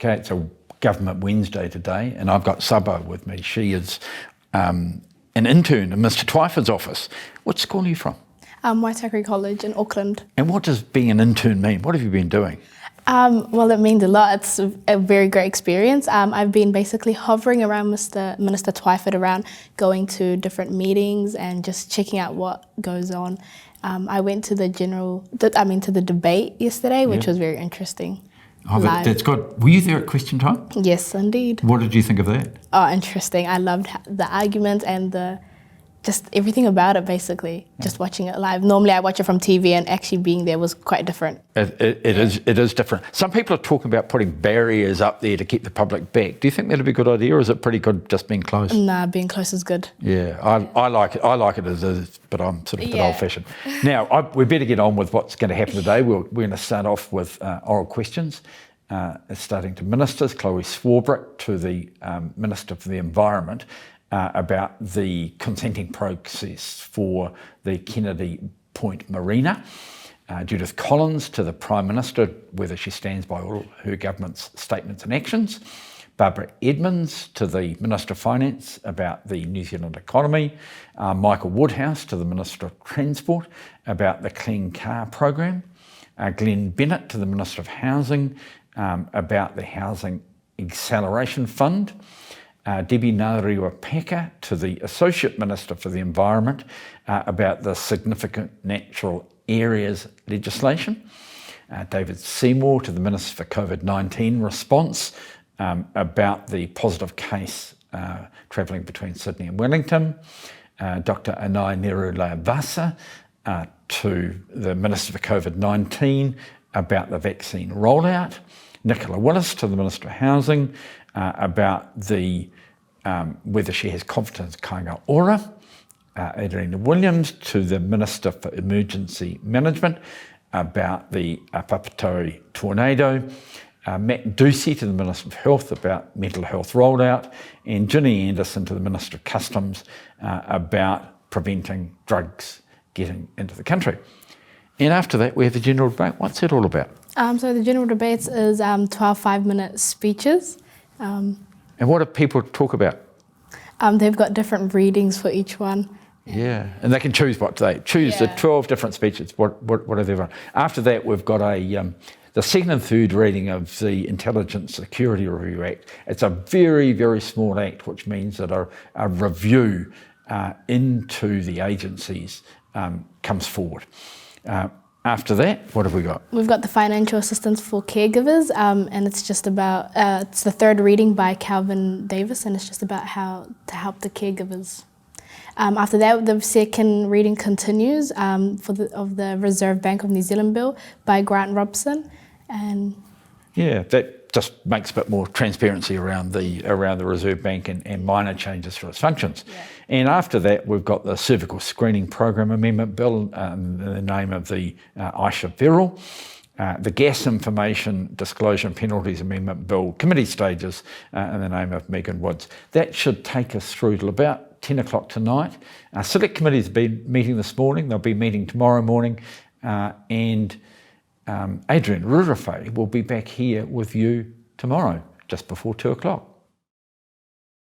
Okay, it's a Government Wednesday today, and I've got Sabo with me. She is an intern in Mr. Twyford's office. What school are you from? Waitakere College in Auckland. And what does being an intern mean? What have you been doing? Well, it means a lot. It's a very great experience. I've been basically hovering around Minister Twyford, around going to different meetings and just checking out what goes on. I went to the debate yesterday, which was very interesting. Oh, that's good. Were you there at question time? Yes, indeed. What did you think of that? Oh, interesting. I loved the arguments and just everything about it, basically, just watching it live. Normally I watch it from TV, and actually being there was quite different. It is different. Some people are talking about putting barriers up there to keep the public back. Do you think that'd be a good idea, or is it pretty good just being close? Nah, being close is good. Yeah, I like it. I like it as is, but I'm sort of a bit old-fashioned. Now, we better get on with what's going to happen today. We're going to start off with oral questions, starting to ministers. Chloe Swarbrick to the Minister for the Environment, about the consenting process for the Kennedy Point Marina. Judith Collins to the Prime Minister, whether she stands by all her government's statements and actions. Barbara Edmonds to the Minister of Finance about the New Zealand economy. Michael Woodhouse to the Minister of Transport about the Clean Car Program. Glenn Bennett to the Minister of Housing about the Housing Acceleration Fund. Debbie Ngariwa-Peka to the Associate Minister for the Environment about the Significant Natural Areas legislation. David Seymour to the Minister for COVID-19 response about the positive case travelling between Sydney and Wellington. Dr. Anai Nerula-Vasa to the Minister for COVID-19 about the vaccine rollout. Nicola Willis to the Minister of Housing about the whether she has confidence in Kāinga Ora. Adriana Williams to the Minister for Emergency Management about the Papatoi tornado. Matt Ducey to the Minister of Health about mental health rollout. And Ginny Anderson to the Minister of Customs about preventing drugs getting into the country. And after that, we have the general debate. What's it all about? So the general debates is 12 5-minute speeches. And what do people talk about? They've got different readings for each one. Yeah, and they can choose what they choose. The 12 different speeches. What are they? After that, we've got the second and third reading of the Intelligence Security Review Act. It's a very, very small act, which means that a review into the agencies comes forward. After that, what have we got? We've got the financial assistance for caregivers, and it's just about, it's the third reading by Calvin Davis, and it's just about how to help the caregivers. After that, the second reading continues of the Reserve Bank of New Zealand bill by Grant Robson. And yeah, that just makes a bit more transparency around the Reserve Bank and minor changes to its functions. Yeah. And after that, we've got the Cervical Screening Program Amendment Bill in the name of the Aisha Verrill. The Gas Information Disclosure and Penalties Amendment Bill, committee stages, in the name of Megan Woods. That should take us through till about 10 o'clock tonight. Select committees have been meeting this morning. They'll be meeting tomorrow morning. And Adrian Rurewhai will be back here with you tomorrow, just before 2 o'clock.